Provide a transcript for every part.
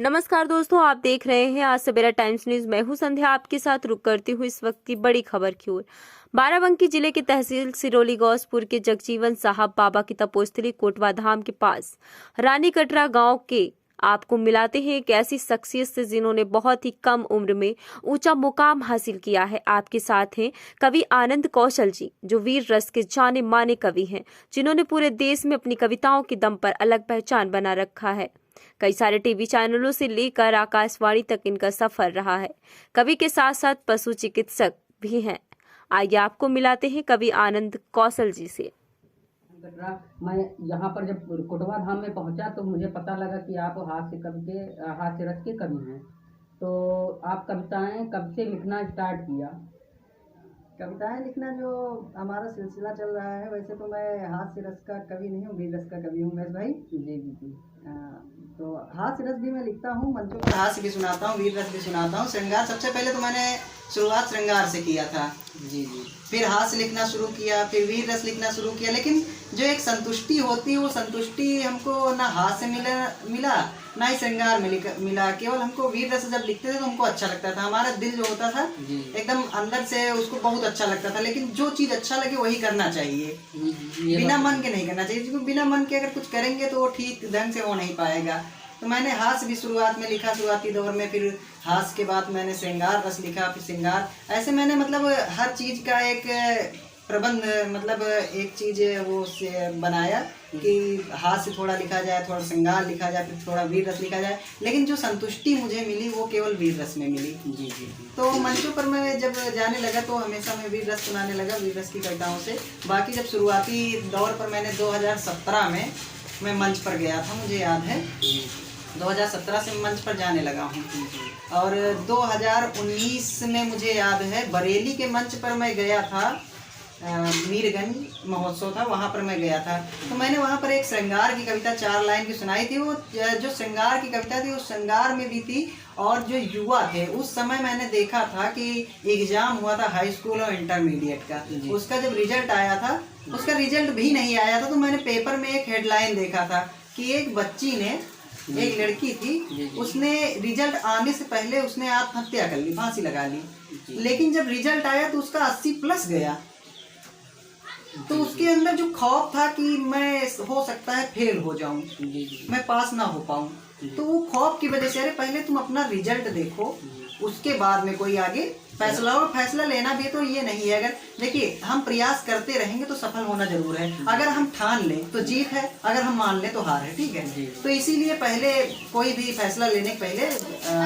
नमस्कार दोस्तों, आप देख रहे हैं आज सवेरा टाइम्स न्यूज। मैं हूं संध्या, आपके साथ रुक करती हूँ इस वक्त की बड़ी खबर की ओर। बाराबंकी जिले के तहसील सिरोली गौसपुर के जगजीवन साहब बाबा की तपोस्थली कोटवा धाम के पास रानी कटरा गांव के आपको मिलाते हैं एक ऐसी शख्सियत से जिन्होंने बहुत ही कम उम्र में ऊंचा मुकाम हासिल किया है। आपके साथ हैं कवि आनंद कौशल जी, जो वीर रस के जाने माने कवि हैं, जिन्होंने पूरे देश में अपनी कविताओं के दम पर अलग पहचान बना रखा है। कई सारे टीवी चैनलों से लेकर आकाशवाणी तक इनका सफर रहा है। कवि के साथ साथ पशु चिकित्सक भी हैं। आइए आपको मिलाते हैं कवि आनंद कौशल जी से। मैं यहाँ पर जब कोटवा धाम में पहुँचा तो मुझे पता लगा कि आप हास्य रस के कवि हैं। तो आप कविताएं कब से लिखना स्टार्ट किया? कविताएं लिखना जो हमारा सिलसिला चल रहा है, वैसे तो मैं हास्य रस का कवि नहीं हूँ, वीर रस का कवि हूँ महेश भाई। जी जी जी। तो हास्य रस भी मैं लिखता हूँ, मंचों पर हास्य भी सुनाता हूँ, वीर रस भी सुनाता हूँ। श्रृंगार सबसे पहले तो मैंने शुरुआत श्रृंगार से किया था। जी जी। फिर हास्य लिखना शुरू किया, फिर वीर रस लिखना शुरू किया। लेकिन जो एक संतुष्टि होती है, वो संतुष्टि हमको ना हास्य मिला ना ही श्रृंगार मिला। केवल हमको वीर रस जब लिखते थे तो हमको अच्छा लगता था। हमारा दिल जो होता था एकदम अंदर से उसको बहुत अच्छा लगता था। लेकिन जो चीज़ अच्छा लगे वही करना चाहिए, बिना मन के नहीं करना चाहिए। क्योंकि बिना मन के अगर कुछ करेंगे तो वो ठीक ढंग से हो नहीं पाएगा। तो मैंने हास्य भी शुरुआत में लिखा, शुरुआती दौर में। फिर हास्य के बाद मैंने श्रृंगार रस लिखा, फिर श्रृंगार। ऐसे मैंने मतलब हर चीज़ का एक प्रबंध, मतलब एक चीज़ वो बनाया कि हास्य थोड़ा लिखा जाए, थोड़ा श्रृंगार लिखा जाए, फिर थोड़ा वीर रस लिखा जाए। लेकिन जो संतुष्टि मुझे मिली वो केवल वीर रस में मिली। जी जी। तो मंचों पर मैं जब जाने लगा तो हमेशा मैं वीर रस सुनाने लगा, वीर रस की कविताओं से। बाकी जब शुरुआती दौर पर मैंने 2017 में मैं मंच पर गया था, मुझे याद है। 2017 से मंच पर जाने लगा हूँ। और 2019 में मुझे याद है बरेली के मंच पर मैं गया था। मीरगंज महोत्सव था, वहाँ पर मैं गया था। तो मैंने वहाँ पर एक श्रृंगार की कविता 4 लाइन की सुनाई थी। वो जो श्रृंगार की कविता थी वो श्रृंगार में भी थी। और जो युवा थे उस समय मैंने देखा था कि एग्ज़ाम हुआ था हाई स्कूल और इंटरमीडिएट का। उसका जब रिजल्ट आया था, उसका रिजल्ट भी नहीं आया था। तो मैंने पेपर में एक हेडलाइन देखा था कि एक बच्ची ने, एक लड़की थी, उसने रिजल्ट आने से पहले उसने आत्महत्या कर ली, फांसी लगा ली। लेकिन जब रिजल्ट आया तो उसका 80+ गया। तो उसके अंदर जो खौफ था कि मैं हो सकता है फेल हो जाऊं, मैं पास ना हो पाऊं, तो वो खौफ की वजह से, अरे पहले तुम अपना रिजल्ट देखो, उसके बाद में कोई आगे फैसला। और फैसला लेना भी तो ये नहीं है, अगर देखिए हम प्रयास करते रहेंगे तो सफल होना जरूर है। अगर हम ठान लें तो जीत है, अगर हम मान लें तो हार है। ठीक है। तो इसीलिए पहले कोई भी फैसला लेने के पहले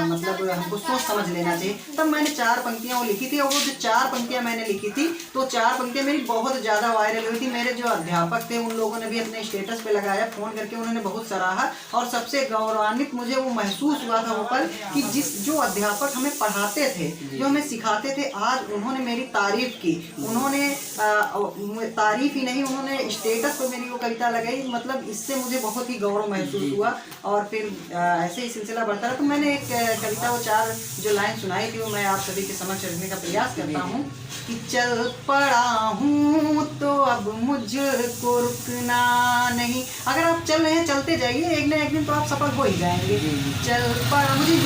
मतलब हमको सोच समझ लेना चाहिए। तब मैंने 4 पंक्तियां वो लिखी थी। और वो जो 4 पंक्तियां मैंने लिखी थी, तो 4 पंक्तियां मेरी बहुत ज़्यादा वायरल हुई थी। मेरे जो अध्यापक थे उन लोगों ने भी अपने स्टेटस पे लगाया, फ़ोन करके उन्होंने बहुत सराहा। और सबसे गौरवान्वित मुझे वो महसूस हुआ था वो पल कि जो अध्यापक हमें पढ़ाते थे, जो हमें सिखाते थे, आज उन्होंने मेरी तारीफ की। उन्होंने तारीफ ही नहीं, उन्होंने स्टेटस पर मेरी वो कविता लगाई। मतलब इससे मुझे बहुत ही गौरव महसूस हुआ। और फिर ऐसे ही सिलसिला बढ़ता रहा। तो मैंने एक कविता, वो 4 जो लाइन सुनाई थी, वो मैं आप सभी के समक्ष रखने का प्रयास करता हूँ कि चल पड़ा हूँ तो अब मुझको रुकना नहीं। अगर आप चल रहे हैं, चलते जाइए, एक ना एक दिन तो आप सफल हो ही जाएंगे। चल पड़ा, मुझे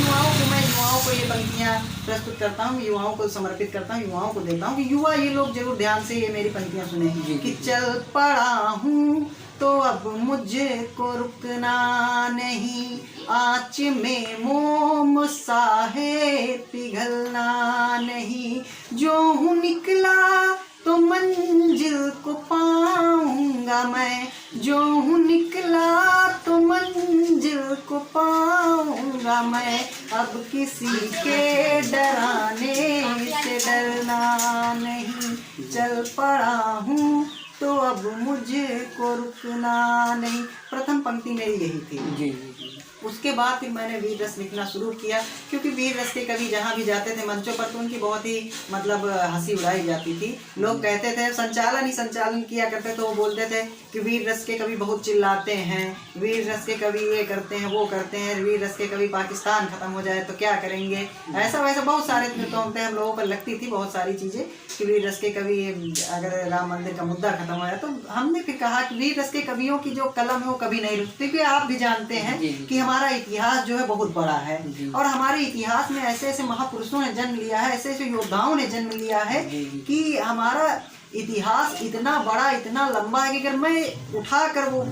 मैं युवाओं को ये पंक्तियाँ प्रस्तुत करता हूँ, युवाओं को समर्पित करता हूँ, युवाओं को देता हूँ कि युवा ये लोग जरूर ध्यान से ये मेरी पंक्तियाँ सुने कि चल पड़ा हूँ तो अब मुझको रुकना नहीं, आँच में मोम सा है पिघलना नहीं, जो हूँ निकला तो मंजिल को पाऊंगा मैं, जो हूँ निकला तो मंजिल को पाऊंगा मैं, अब किसी के डराने से डरना नहीं, चल पड़ा हूँ तो अब मुझको रुकना नहीं। प्रथम पंक्ति मेरी यही थी। जी जी। उसके बाद फिर मैंने वीर रस लिखना शुरू किया। क्योंकि वीर रस के कवि जहाँ भी जाते थे मंचों पर तो उनकी बहुत ही मतलब हंसी उड़ाई जाती थी। लोग कहते थे, संचालन किया करते तो वो बोलते थे कि वीर रस के कवि बहुत चिल्लाते हैं, वीर रस के कवि ये करते हैं वो करते हैं, वीर रस के कवि पाकिस्तान खत्म हो जाए तो क्या करेंगे, ऐसा वैसा बहुत सारे तोहमतें हम लोगों पर लगती थी, बहुत सारी चीज़ें कि वीर रस के कवि, अगर राम मंदिर का मुद्दा खत्म हो जाए। तो हमने फिर कहा कि वीर रस के कवियों की जो कलम है वो कभी नहीं रुकती। क्योंकि आप भी जानते हैं कि हमारा इतिहास जो है बहुत बड़ा है जी। और हमारे इतिहास में ऐसे ऐसे महापुरुषों ने जन्म लिया है, ऐसे ऐसे योद्धाओं ने जन्म लिया है जी, जी। कि हमारा इतिहास इतना बड़ा, इतना लंबा है कि अगर मैं उठाकर वो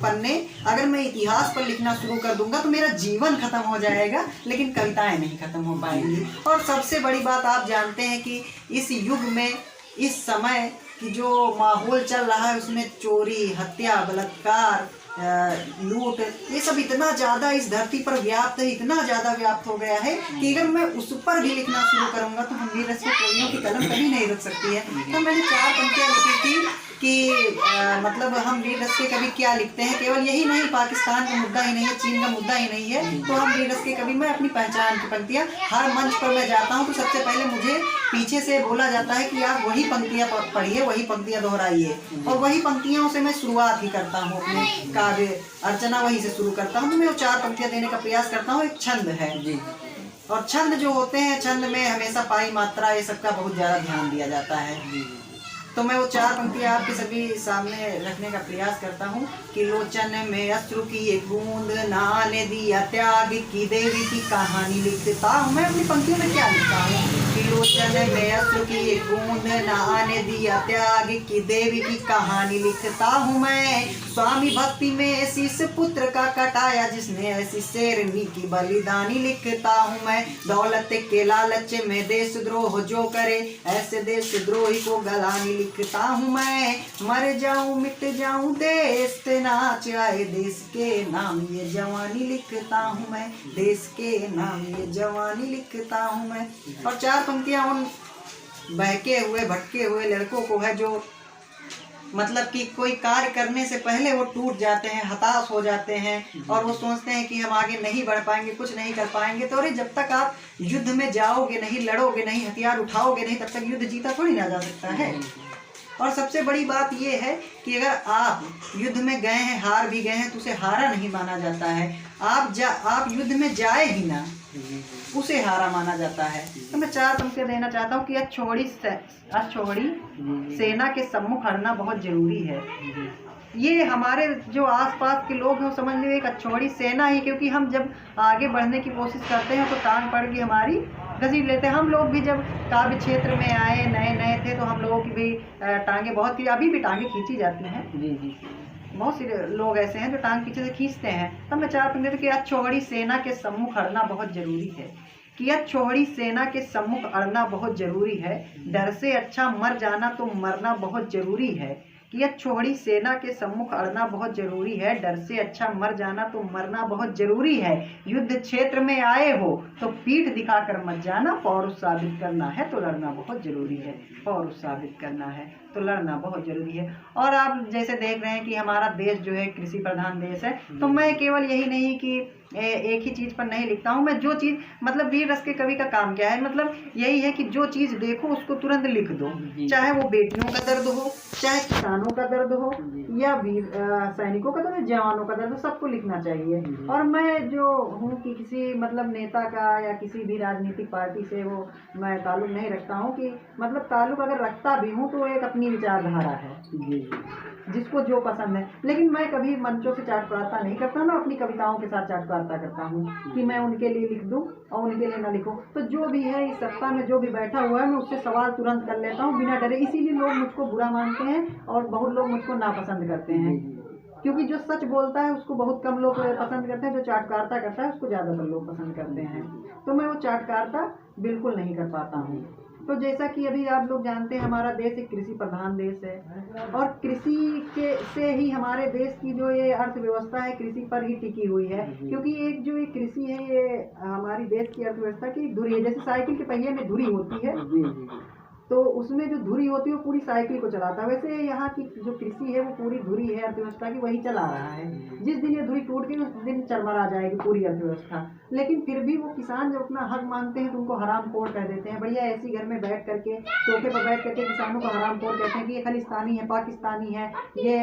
पन्ने अगर मैं इतिहास पर लिखना शुरू कर दूंगा तो मेरा जीवन खत्म हो जाएगा, लेकिन कविताएं नहीं खत्म हो पाएंगी। और सबसे बड़ी बात आप जानते हैं कि इस युग में, इस समय की जो माहौल चल रहा है उसमें चोरी, हत्या, बलात्कार, लूट, ये सब इतना ज़्यादा इस धरती पर व्याप्त है, इतना ज़्यादा व्याप्त हो गया है कि अगर मैं उस पर भी लिखना शुरू करूँगा तो हम वीर रस के कवियों की कलम कभी नहीं रुक सकती है। तो मैंने 4 पंक्तियाँ लिखी थी कि मतलब हम वीर रस के कवि क्या लिखते हैं। केवल यही नहीं, पाकिस्तान का मुद्दा ही नहीं है, चीन का मुद्दा ही नहीं है, तो हम वीर रस के कवि, मैं अपनी पहचान की पंक्तियाँ, हर मंच पर मैं जाता हूँ तो सबसे पहले मुझे पीछे से बोला जाता है कि आप वही पंक्तियाँ पढ़िए, वही पंक्तियाँ दोहराइए, और वही पंक्तियों से मैं शुरुआत ही करता हूँ अपने काव्य अर्चना, वहीं से शुरू करता हूँ। तो मैं वो 4 पंक्तियाँ देने का प्रयास करता हूँ। एक छंद है जी। और छंद जो होते हैं, छंद में हमेशा पाई, मात्रा, ये सबका बहुत ज़्यादा ध्यान दिया जाता है। तो मैं वो 4 पंक्तियाँ आपके सभी सामने रखने का प्रयास करता हूँ कि लोचन में अश्रु की एक बूंद न आने दिया त्याग की देवी की कहानी लिखता हूँ। मैं अपनी पंक्तियों में क्या लिखता हूँ कि लोचन में अश्रु की एक बूंद न आने दिया त्याग की देवी की कहानी लिखता हूँ। मैं स्वामी भक्ति में शीश पुत्र का कटाया जिसने ऐसी शेरनी की बलिदानी लिखता हूँ। मैं दौलत के लालच में देशद्रोह जो करे ऐसे देशद्रोही को गलानी लिखता हूँ। मैं मर जाऊं मिट जाऊं देश पे नाच आए, देश के नाम ये जवानी लिखता हूँ मैं, देश के नाम ये जवानी लिखता हूँ मैं। और 4 पंक्तियाँ उन बहके हुए भटके हुए लड़कों को है जो मतलब कि कोई कार्य करने से पहले वो टूट जाते हैं, हताश हो जाते हैं और वो सोचते हैं कि हम आगे नहीं बढ़ पाएंगे, कुछ नहीं कर पाएंगे। तो अरे जब तक आप युद्ध में जाओगे नहीं, लड़ोगे नहीं, हथियार उठाओगे नहीं, तब तक युद्ध जीता थोड़ी ना जा सकता है। और सबसे बड़ी बात ये है कि अगर आप युद्ध में गए हैं, हार भी गए हैं, तो उसे हारा नहीं माना जाता है। आप युद्ध में जाए ही ना, उसे हारा माना जाता है। तो मैं 4 पंक्तियाँ देना चाहता हूँ कि अच्छोड़ी सेना के सम्मुख हटना बहुत जरूरी है। ये हमारे जो आसपास के लोग हैं वो समझ लीजिए एक अच्छोड़ी सेना ही, क्योंकि हम जब आगे बढ़ने की कोशिश करते हैं तो टांग पड़ के हमारी घसीट लेते हैं। हम लोग भी जब काव्य क्षेत्र में आए, नए नए थे, तो हम लोगों की भी टांगे बहुत थी, अभी भी टांगे खींची जाती हैं। जी। बहुत से लोग ऐसे हैं जो टांग पीछे से खींचते हैं। तब मैं 4 पंक्ति कि अच्छोड़ी सेना के सम्मुख अड़ना बहुत जरूरी है, कि अच्छोड़ी सेना के सम्मुख अड़ना बहुत जरूरी है, डर से अच्छा मर जाना तो मरना बहुत जरूरी है, कि अच्छोड़ी सेना के सम्मुख अड़ना बहुत जरूरी है, डर से अच्छा मर जाना तो मरना बहुत जरूरी है। युद्ध क्षेत्र में आए हो तो पीठ दिखाकर मत जाना, पौरुष साबित करना है तो लड़ना बहुत जरूरी है, पौरुष साबित करना है तो लड़ना बहुत जरूरी है। और आप जैसे देख रहे हैं कि हमारा देश जो है कृषि प्रधान देश है, तो मैं केवल यही नहीं कि एक ही चीज़ पर नहीं लिखता हूँ। मैं जो चीज़ मतलब वीर रस के कवि का काम क्या है, मतलब यही है कि जो चीज़ देखो उसको तुरंत लिख दो, चाहे वो बेटियों का दर्द हो, चाहे किसानों का दर्द हो, या वीर सैनिकों का दर्द, जवानों का दर्द हो, सबको लिखना चाहिए। और मैं जो हूँ कि किसी मतलब नेता का या किसी भी राजनीतिक पार्टी से वो मैं ताल्लुक नहीं रखता हूँ, कि मतलब ताल्लुक अगर रखता भी हूँ तो एक अपनी विचारधारा है जिसको जो पसंद है। लेकिन मैं कभी मंचों से चाटुकारिता नहीं करता, मैं अपनी कविताओं के साथ चाटुकारिता करता हूँ कि मैं उनके लिए लिख दूँ और उनके लिए ना लिखूँ। तो जो भी है इस सत्ता में जो भी बैठा हुआ है मैं उससे सवाल तुरंत कर लेता हूँ बिना डरे। इसीलिए लोग मुझको बुरा मानते हैं और बहुत लोग मुझको नापसंद करते हैं, क्योंकि जो सच बोलता है उसको बहुत कम लोग पसंद करते हैं, जो चाटुकारिता करता है उसको ज़्यादातर लोग पसंद करते हैं। तो मैं वो चाटुकारिता बिल्कुल नहीं कर पाता हूँ। तो जैसा कि अभी आप लोग जानते हैं हमारा देश एक कृषि प्रधान देश है और कृषि के से ही हमारे देश की जो ये अर्थव्यवस्था है कृषि पर ही टिकी हुई है, क्योंकि एक जो ये कृषि है ये हमारी देश की अर्थव्यवस्था की धुरी है। जैसे साइकिल के पहिए में धुरी होती है तो उसमें जो धुरी होती है वो पूरी साइकिल को चलाता है, वैसे यहाँ की जो कृषि है वो पूरी धुरी है अर्थव्यवस्था की, वही चला रहा है। जिस दिन ये धुरी टूट गई उस दिन चरमरा जाएगी पूरी अर्थव्यवस्था। लेकिन फिर भी वो किसान जब अपना हक मांगते हैं तो उनको हरामखोर कह देते हैं। बढ़िया ऐसी घर में बैठ करके सोफे पर बैठ करके किसानों को हरामखोर कहते हैं कि ये खालिस्तानी है, पाकिस्तानी है, ये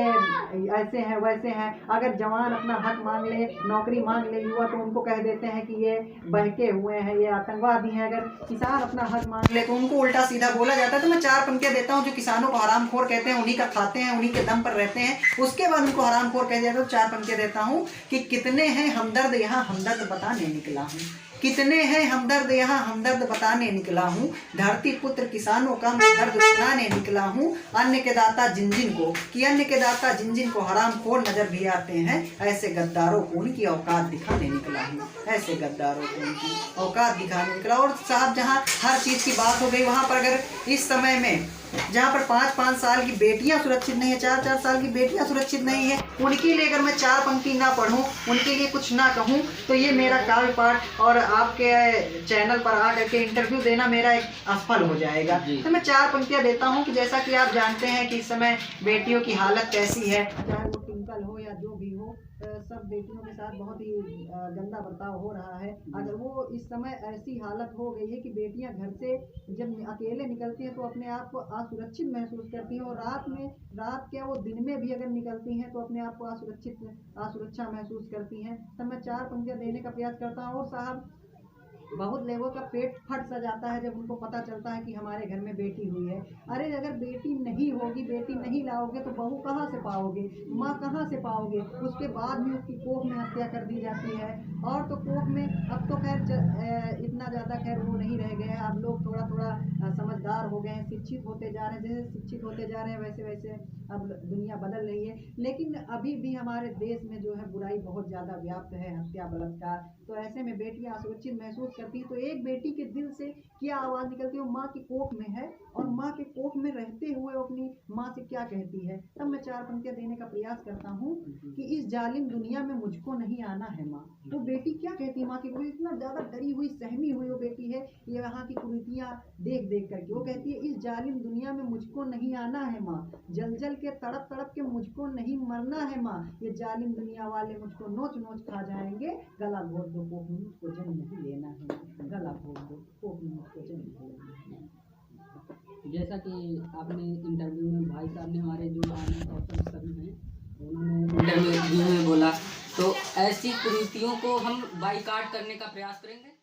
ऐसे हैं वैसे हैं। अगर जवान अपना हक मांग ले, नौकरी मांग ले युवा, तो उनको कह देते हैं कि ये बहके हुए हैं, ये आतंकवादी हैं। अगर किसान अपना हक मांग ले तो उनको उल्टा सीधा बोला बोला जाता है तो मैं 4 पंक्तियां देता हूँ। जो किसानों को हरामखोर कहते हैं, उन्हीं का खाते हैं, उन्हीं के दम पर रहते हैं, उसके बाद उनको हरामखोर कह दिया तो 4 पंक्तियां देता हूँ कि कितने हैं हमदर्द यहाँ हमदर्द बताने निकला हूँ, कितने हैं हमदर्द यहाँ हमदर्द बताने निकला हूँ, धरती पुत्र किसानों का मैं दर्द सुनाने निकला हूँ, अन्न के दाता जिन जिन को कि अन्न के दाता जिन जिन को हरामखोर नजर भी आते हैं, ऐसे गद्दारों को उनकी औकात दिखाने निकला हूँ, ऐसे गद्दारों को उनकी औकात दिखाने निकला। और साहब जहाँ हर चीज़ की बात हो गई, वहाँ पर अगर इस समय में जहाँ पर 5-5 साल की बेटियां सुरक्षित नहीं है, 4-4 साल की बेटियां सुरक्षित नहीं है, उनके लिए अगर मैं 4 पंक्ति ना पढ़ूं, उनके लिए कुछ ना कहूं, तो ये मेरा काव्य पाठ और आपके चैनल पर आकर के इंटरव्यू देना मेरा एक असफल हो जाएगा। तो मैं 4 पंक्तियां देता हूं कि जैसा कि आप जानते हैं कि इस समय बेटियों की हालत कैसी है, चाहे वो ट्विंकल हो या जो भी हो, सब बेटियों के साथ बहुत ही गंदा बर्ताव हो रहा है। अगर वो इस समय ऐसी हालत हो गई है कि बेटियां घर से जब अकेले निकलती हैं तो अपने आप को असुरक्षित महसूस करती हैं, और रात क्या वो दिन में भी अगर निकलती हैं तो अपने आप को असुरक्षा महसूस करती हैं। तब मैं 4 पंक्तियां देने का प्रयास करता हूँ। और साहब बहुत लोगों का पेट फट सा जाता है जब उनको पता चलता है कि हमारे घर में बेटी हुई है। अरे अगर बेटी नहीं होगी, बेटी नहीं लाओगे तो बहू कहाँ से पाओगे, माँ कहाँ से पाओगे। उसके बाद भी उसकी कोख में हत्या कर दी जाती है। और तो कोख में अब तो खैर इतना ज़्यादा खैर वो नहीं रह गए हैं, अब लोग थोड़ा थोड़ा समझदार हो गए हैं, शिक्षित होते जा रहे हैं। जैसे शिक्षित होते जा रहे हैं वैसे वैसे अब दुनिया बदल रही है, लेकिन अभी भी हमारे देश में जो है बुराई बहुत ज़्यादा व्याप्त है, हत्या बलात्कार। तो ऐसे में बेटियां असुरक्षित महसूस करती हैं, तो एक बेटी के दिल से क्या आवाज़ निकलती है, वो माँ की कोख में है और माँ के कोख में रहते हुए अपनी माँ से क्या कहती है। तब मैं 4 पंक्तियां देने का प्रयास करता हूँ कि इस जालिम दुनिया में मुझको नहीं आना है माँ। वो बेटी क्या कहती है माँ की, इतना ज़्यादा डरी हुई सहमी हुई वो बेटी है यहाँ की कुरीतियाँ देख देख करके। वो कहती है इस जालिम दुनिया में मुझको नहीं आना है माँ, जल जल के तड़प तड़प के मुझको नहीं मरना है माँ, ये जालिम दुनिया वाले मुझको नोच नोच खा जाएंगे, गला घोट दो कोख में मुझको जन्म नहीं लेना है, गला घोट दो कोख में मुझको जन्म नहीं लेना है। जैसा कि आपने इंटरव्यू में भाई साहब ने हमारे जो कौशल सभी हैं उन्होंने इंटरव्यू में बोला, तो ऐसी कुरीतियों को हम बाइकाट करने का प्रयास करेंगे।